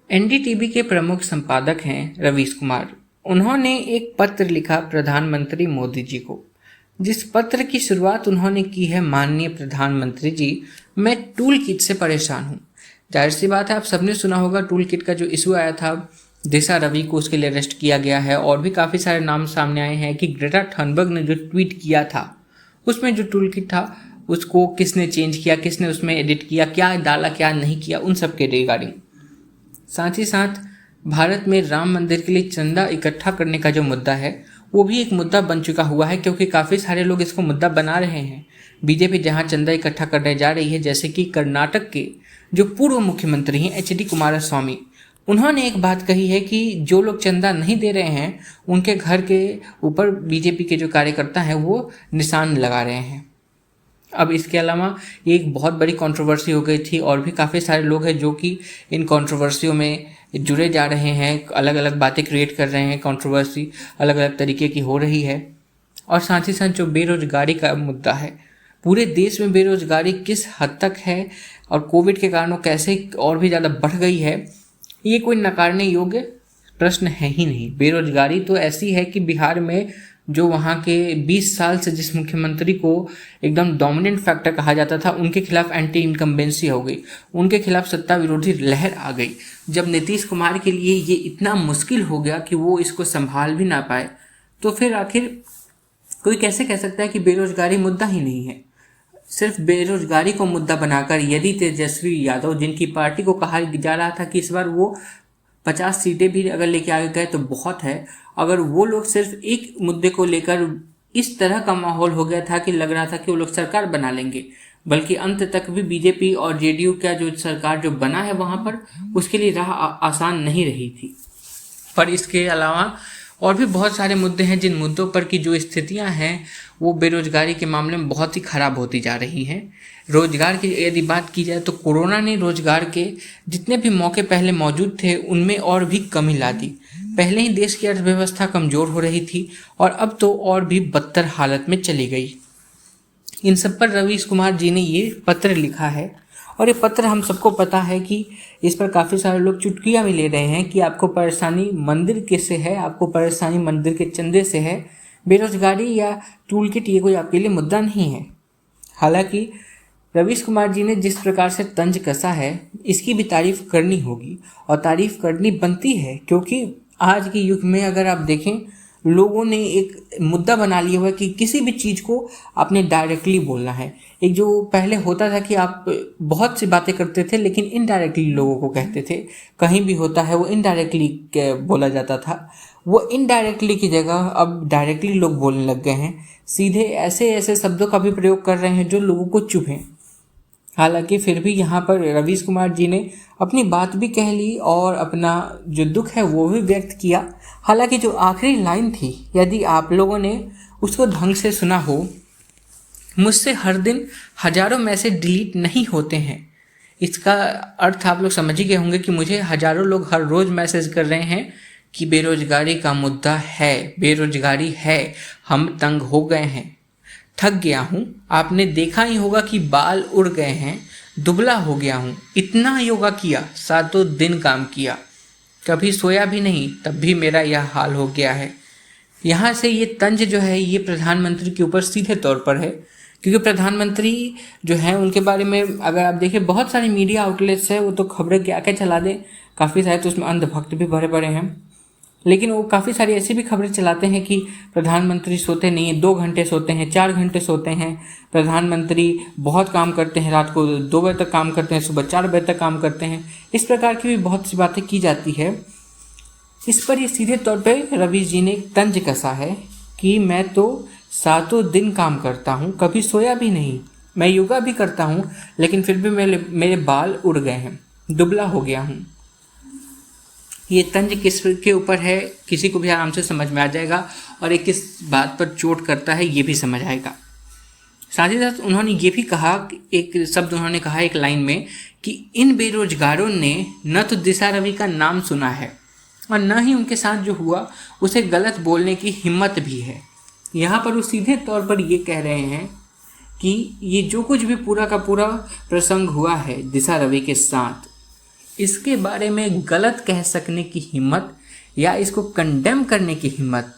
NDTV के प्रमुख संपादक हैं रवीश कुमार। उन्होंने एक पत्र लिखा प्रधानमंत्री मोदी जी को, जिस पत्र की शुरुआत उन्होंने की है, माननीय प्रधानमंत्री जी, मैं टूल किट से परेशान हूँ। जाहिर सी बात है, आप सबने सुना होगा टूल किट का जो इशू आया था, दिशा रवि को उसके लिए अरेस्ट किया गया है और भी काफ़ी सारे नाम सामने आए हैं कि ग्रेटा थनबर्ग ने जो ट्वीट किया था उसमें जो टूल किट था उसको किसने चेंज किया, किसने उसमें एडिट किया, क्या डाला क्या नहीं किया, उन सब के रिगार्डिंग। साथ ही साथ भारत में राम मंदिर के लिए चंदा इकट्ठा करने का जो मुद्दा है वो भी एक मुद्दा बन चुका हुआ है, क्योंकि काफ़ी सारे लोग इसको मुद्दा बना रहे हैं। बीजेपी जहां चंदा इकट्ठा करने जा रही है, जैसे कि कर्नाटक के जो पूर्व मुख्यमंत्री हैं एच डी कुमारस्वामी, उन्होंने एक बात कही है कि जो लोग चंदा नहीं दे रहे हैं उनके घर के ऊपर बीजेपी के जो कार्यकर्ता हैं वो निशान लगा रहे हैं। अब इसके अलावा ये एक बहुत बड़ी कंट्रोवर्सी हो गई थी और भी काफ़ी सारे लोग हैं जो कि इन कंट्रोवर्सियों में जुड़े जा रहे हैं, अलग अलग बातें क्रिएट कर रहे हैं, कंट्रोवर्सी अलग अलग तरीके की हो रही है। और साथ ही साथ जो बेरोजगारी का मुद्दा है, पूरे देश में बेरोजगारी किस हद तक है और कोविड के कारण कैसे और भी ज़्यादा बढ़ गई है, ये कोई नकारने योग्य प्रश्न है ही नहीं। बेरोजगारी तो ऐसी है कि बिहार में जो वहाँ के 20 साल से जिस मुख्यमंत्री को एकदम डोमिनेंट फैक्टर कहा जाता था, उनके खिलाफ एंटी इनकम्बेंसी हो गई, उनके खिलाफ सत्ता विरोधी लहर आ गई। जब नीतीश कुमार के लिए ये इतना मुश्किल हो गया कि वो इसको संभाल भी ना पाए, तो फिर आखिर कोई कैसे कह सकता है कि बेरोजगारी मुद्दा ही नहीं है। सिर्फ बेरोजगारी को मुद्दा बनाकर यदि तेजस्वी यादव, जिनकी पार्टी को कहा जा रहा था कि इस बार वो 50 सीटें भी अगर लेके आ गए तो बहुत है, अगर वो लोग सिर्फ एक मुद्दे को लेकर इस तरह का माहौल हो गया था कि लग रहा था कि वो लोग सरकार बना लेंगे, बल्कि अंत तक भी बीजेपी और जेडीयू का जो सरकार जो बना है वहाँ पर उसके लिए राह आसान नहीं रही थी। पर इसके अलावा और भी बहुत सारे मुद्दे हैं जिन मुद्दों पर की जो स्थितियां हैं वो बेरोजगारी के मामले में बहुत ही खराब होती जा रही हैं। रोजगार की यदि बात की जाए तो कोरोना ने रोजगार के जितने भी मौके पहले मौजूद थे उनमें और भी कमी ला दी। पहले ही देश की अर्थव्यवस्था कमज़ोर हो रही थी और अब तो और भी बदतर हालत में चली गई। इन सब पर रवीश कुमार जी ने ये पत्र लिखा है और ये पत्र हम सबको पता है कि इस पर काफ़ी सारे लोग चुटकियाँ भी ले रहे हैं कि आपको परेशानी मंदिर किससे है, आपको परेशानी मंदिर के चंदे से है, बेरोजगारी या टूल किट ये कोई आपके लिए मुद्दा नहीं है। हालांकि रवीश कुमार जी ने जिस प्रकार से तंज कसा है इसकी भी तारीफ करनी होगी और तारीफ करनी बनती है, क्योंकि आज के युग में अगर आप देखें लोगों ने एक मुद्दा बना लिया हुआ है कि किसी भी चीज़ को आपने डायरेक्टली बोलना है। एक जो पहले होता था कि आप बहुत सी बातें करते थे लेकिन इनडायरेक्टली लोगों को कहते थे, कहीं भी होता है वो इनडायरेक्टली बोला जाता था, वो इनडायरेक्टली की जगह अब डायरेक्टली लोग बोलने लग गए हैं। सीधे ऐसे ऐसे शब्दों का भी प्रयोग कर रहे हैं जो लोगों को चुभें। हालांकि फिर भी यहाँ पर रवीश कुमार जी ने अपनी बात भी कह ली और अपना जो दुख है वो भी व्यक्त किया। हालांकि जो आखिरी लाइन थी, यदि आप लोगों ने उसको ढंग से सुना हो, मुझसे हर दिन हजारों मैसेज डिलीट नहीं होते हैं, इसका अर्थ आप लोग समझ ही गए होंगे कि मुझे हजारों लोग हर रोज़ मैसेज कर रहे हैं कि बेरोजगारी का मुद्दा है, बेरोजगारी है, हम तंग हो गए हैं, थक गया हूँ, आपने देखा ही होगा कि बाल उड़ गए हैं, दुबला हो गया हूँ, इतना योगा किया, सातों दिन काम किया, कभी सोया भी नहीं, तब भी मेरा यह हाल हो गया है। यहाँ से ये तंज जो है ये प्रधानमंत्री के ऊपर सीधे तौर पर है, क्योंकि प्रधानमंत्री जो हैं उनके बारे में अगर आप देखें बहुत सारी मीडिया आउटलेट्स है वो तो खबरें क्या क्या चला दें, काफ़ी सारे तो उसमें अंधभक्त भी भरे पड़े हैं, लेकिन वो काफ़ी सारी ऐसी भी खबरें चलाते हैं कि प्रधानमंत्री सोते नहीं हैं, 2 घंटे सोते हैं, 4 घंटे सोते हैं, प्रधानमंत्री बहुत काम करते हैं, रात को 2 बजे तक काम करते हैं, सुबह 4 बजे तक काम करते हैं। इस प्रकार की भी बहुत सी बातें की जाती है। इस पर ये सीधे तौर पे रवीश जी ने एक तंज कसा है कि मैं तो सातों दिन काम करता हूँ, कभी सोया भी नहीं, मैं योगा भी करता हूँ, लेकिन फिर भी मेरे बाल उड़ गए हैं, दुबला हो गया हूँ। ये तंज किस के ऊपर है किसी को भी आराम से समझ में आ जाएगा और ये किस बात पर चोट करता है ये भी समझ आएगा। साथ ही साथ उन्होंने ये भी कहा, एक शब्द उन्होंने कहा एक लाइन में कि इन बेरोजगारों ने न तो दिशा रवि का नाम सुना है और न ही उनके साथ जो हुआ उसे गलत बोलने की हिम्मत भी है। यहाँ पर वो सीधे तौर पर ये कह रहे हैं कि ये जो कुछ भी पूरा का पूरा प्रसंग हुआ है दिशा रवि के साथ, इसके बारे में गलत कह सकने की हिम्मत या इसको कंडेम करने की हिम्मत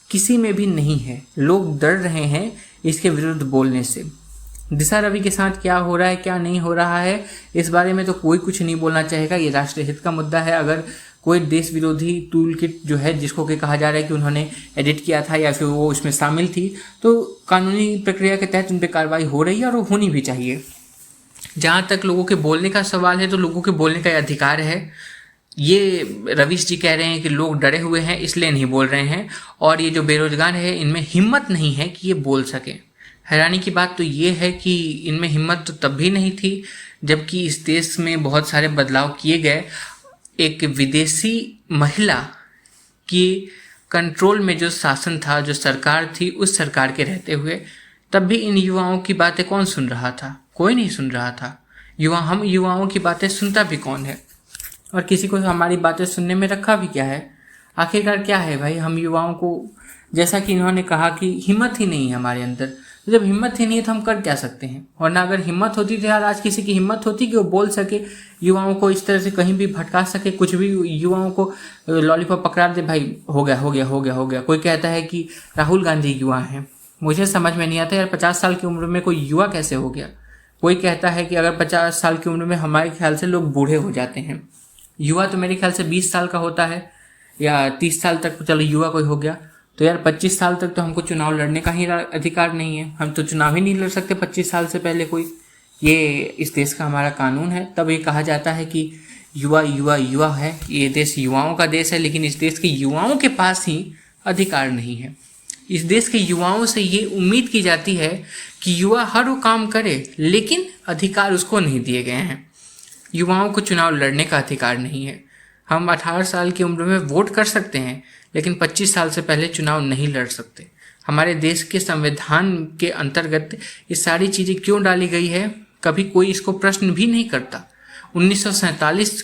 किसी में भी नहीं है। लोग डर रहे हैं इसके विरुद्ध बोलने से। दिशा रवि के साथ क्या हो रहा है, क्या नहीं हो रहा है, इस बारे में तो कोई कुछ नहीं बोलना चाहेगा। ये राष्ट्रीय हित का मुद्दा है। अगर कोई देश विरोधी टूल किट जो है, जिसको कि कहा जा रहा है कि उन्होंने एडिट किया था या फिर वो उसमें शामिल थी, तो कानूनी प्रक्रिया के तहत उन पर कार्रवाई हो रही है और वो होनी भी चाहिए। जहाँ तक लोगों के बोलने का सवाल है, तो लोगों के बोलने का अधिकार है। ये रवीश जी कह रहे हैं कि लोग डरे हुए हैं इसलिए नहीं बोल रहे हैं, और ये जो बेरोजगार है इनमें हिम्मत नहीं है कि ये बोल सके। हैरानी की बात तो ये है कि इनमें हिम्मत तो तब भी नहीं थी जबकि इस देश में बहुत सारे बदलाव किए गए। एक विदेशी महिला की कंट्रोल में जो शासन था, जो सरकार थी, उस सरकार के रहते हुए तब भी इन युवाओं की बातें कौन सुन रहा था? कोई नहीं सुन रहा था। हम युवाओं की बातें सुनता भी कौन है, और किसी को हमारी बातें सुनने में रखा भी क्या है? आखिरकार क्या है भाई, हम युवाओं को, जैसा कि इन्होंने कहा कि हिम्मत ही नहीं है हमारे अंदर। तो जब हिम्मत ही नहीं है तो हम कर क्या सकते हैं? और ना अगर हिम्मत होती तो यार आज किसी की हिम्मत होती कि वो बोल सके, युवाओं को इस तरह से कहीं भी भटका सके, कुछ भी युवाओं को लॉलीपॉप पकड़ा दे, भाई हो गया हो गया हो गया हो गया। कोई कहता है कि राहुल गांधी युवा हैं, मुझे समझ में नहीं आता यार 50 साल की उम्र में कोई युवा कैसे हो गया। कोई कहता है कि अगर 50 साल की उम्र में हमारे ख्याल से लोग बूढ़े हो जाते हैं। युवा तो मेरे ख्याल से 20 साल का होता है या 30 साल तक, चलो युवा कोई हो गया। तो यार 25 साल तक तो हमको चुनाव लड़ने का ही अधिकार नहीं है। हम तो चुनाव ही नहीं लड़ सकते 25 साल से पहले कोई। ये इस देश का हमारा कानून है। तब ये कहा जाता है कि युवा युवा युवा है, ये देश युवाओं का देश है, लेकिन इस देश के युवाओं के पास ही अधिकार नहीं है। इस देश के युवाओं से ये उम्मीद की जाती है कि युवा हर वो काम करे, लेकिन अधिकार उसको नहीं दिए गए हैं। युवाओं को चुनाव लड़ने का अधिकार नहीं है। हम 18 साल की उम्र में वोट कर सकते हैं, लेकिन 25 साल से पहले चुनाव नहीं लड़ सकते। हमारे देश के संविधान के अंतर्गत ये सारी चीज़ें क्यों डाली गई है, कभी कोई इसको प्रश्न भी नहीं करता। 1947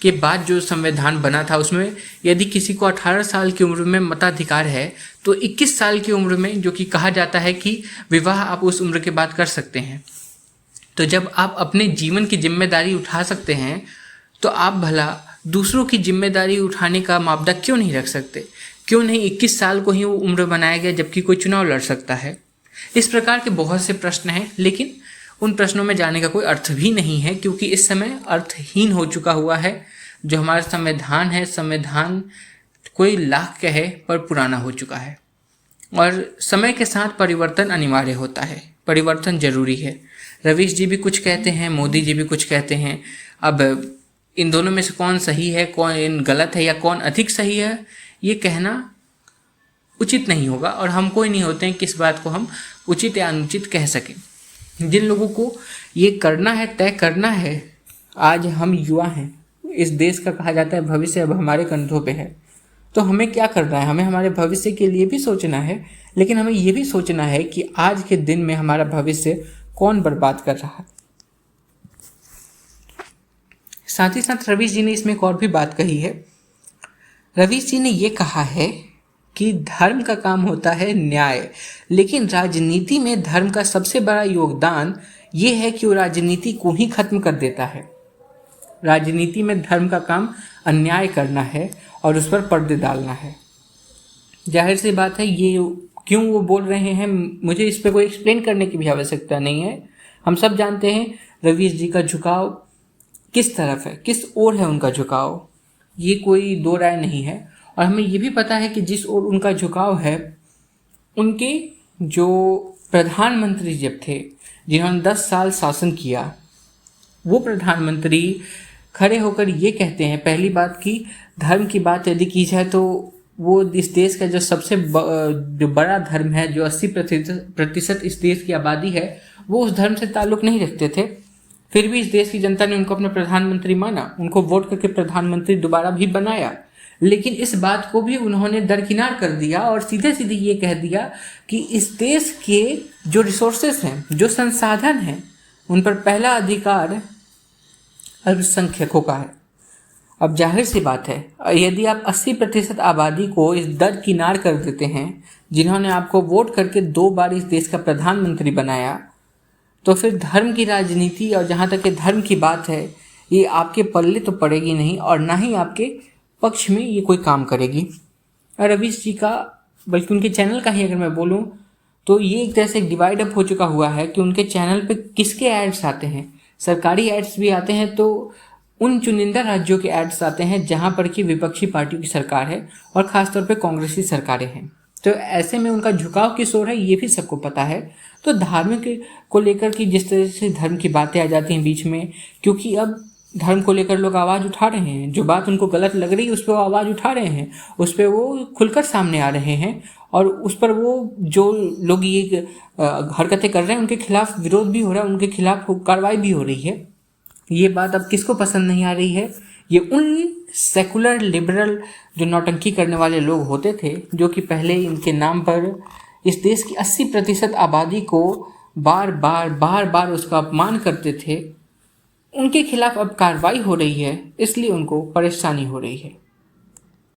के बाद जो संविधान बना था, उसमें यदि किसी को 18 साल की उम्र में मताधिकार है तो 21 साल की उम्र में, जो कि कहा जाता है कि विवाह आप उस उम्र के बाद कर सकते हैं। तो जब आप अपने जीवन की जिम्मेदारी उठा सकते हैं, तो आप भला दूसरों की जिम्मेदारी उठाने का मापदंड क्यों नहीं रख सकते? क्यों नहीं 21 साल को ही वो उम्र बनाया गया जबकि कोई चुनाव लड़ सकता है? इस प्रकार के बहुत से प्रश्न हैं, लेकिन उन प्रश्नों में जाने का कोई अर्थ भी नहीं है, क्योंकि इस समय अर्थहीन हो चुका हुआ है। जो हमारा संविधान है, संविधान कोई लाख कहे पर पुराना हो चुका है, और समय के साथ परिवर्तन अनिवार्य होता है, परिवर्तन जरूरी है। रवीश जी भी कुछ कहते हैं, मोदी जी भी कुछ कहते हैं। अब इन दोनों में से कौन सही है, कौन गलत है, या कौन अधिक सही है, ये कहना उचित नहीं होगा, और हम कोई नहीं होते हैं कि इस बात को हम उचित या अनुचित कह सकें। जिन लोगों को ये करना है, तय करना है, आज हम युवा हैं, इस देश का कहा जाता है भविष्य अब हमारे कंधों पे है। तो हमें क्या करना है? हमें हमारे भविष्य के लिए भी सोचना है, लेकिन हमें ये भी सोचना है कि आज के दिन में हमारा भविष्य कौन बर्बाद कर रहा है। साथ ही साथ रवीश जी ने इसमें एक और भी बात कही है। रवीश जी ने ये कहा है कि धर्म का काम होता है न्याय, लेकिन राजनीति में धर्म का सबसे बड़ा योगदान ये है कि वो राजनीति को ही खत्म कर देता है। राजनीति में धर्म का काम अन्याय करना है और उस पर पर्दे डालना है। जाहिर सी बात है, ये क्यों वो बोल रहे हैं, मुझे इस पर कोई एक्सप्लेन करने की भी आवश्यकता नहीं है। हम सब जानते हैं रवीश जी का झुकाव किस तरफ है, किस ओर है उनका झुकाव, ये कोई दो राय नहीं है। और हमें ये भी पता है कि जिस ओर उनका झुकाव है, उनके जो प्रधानमंत्री जब थे, जिन्होंने 10 साल शासन किया, वो प्रधानमंत्री खड़े होकर ये कहते हैं, पहली बात कि धर्म की बात यदि की जाए तो वो इस देश का जो सबसे जो बड़ा धर्म है, जो 80% इस देश की आबादी है, वो उस धर्म से ताल्लुक़ नहीं रखते थे। फिर भी इस देश की जनता ने उनको अपना प्रधानमंत्री माना, उनको वोट करके प्रधानमंत्री दोबारा भी बनाया। लेकिन इस बात को भी उन्होंने दरकिनार कर दिया और सीधे सीधे ये कह दिया कि इस देश के जो रिसोर्सेस हैं, जो संसाधन हैं, उन पर पहला अधिकार अल्पसंख्यकों का है। अब जाहिर सी बात है, यदि आप 80% आबादी को इस दरकिनार कर देते हैं, जिन्होंने आपको वोट करके 2 बार इस देश का प्रधानमंत्री बनाया, तो फिर धर्म की राजनीति, और जहाँ तक कि धर्म की बात है, ये आपके पल्ले तो पड़ेगी नहीं और ना ही आपके पक्ष में ये कोई काम करेगी। रवीश जी का, बल्कि उनके चैनल का ही अगर मैं बोलूँ तो ये एक तरह से डिवाइड अप हो चुका हुआ है कि उनके चैनल पे किसके एड्स आते हैं। सरकारी एड्स भी आते हैं तो उन चुनिंदा राज्यों के एड्स आते हैं जहाँ पर कि विपक्षी पार्टियों की सरकार है और ख़ासतौर पे कांग्रेसी सरकारें हैं। तो ऐसे में उनका झुकाव किस ओर है ये भी सबको पता है। तो धार्मिक को लेकर कि जिस तरह से धर्म की बातें आ जाती हैं बीच में, क्योंकि अब धर्म को लेकर लोग आवाज़ उठा रहे हैं, जो बात उनको गलत लग रही है उस पर वो आवाज़ उठा रहे हैं, उस पर वो खुलकर सामने आ रहे हैं और उस पर वो जो लोग ये हरकतें कर रहे हैं उनके खिलाफ विरोध भी हो रहा है, उनके खिलाफ कार्रवाई भी हो रही है। ये बात अब किसको पसंद नहीं आ रही है? ये उन सेकुलर लिबरल जो नौटंकी करने वाले लोग होते थे, जो कि पहले इनके नाम पर इस देश की 80% आबादी को बार बार उसका अपमान करते थे, उनके खिलाफ अब कार्रवाई हो रही है, इसलिए उनको परेशानी हो रही है।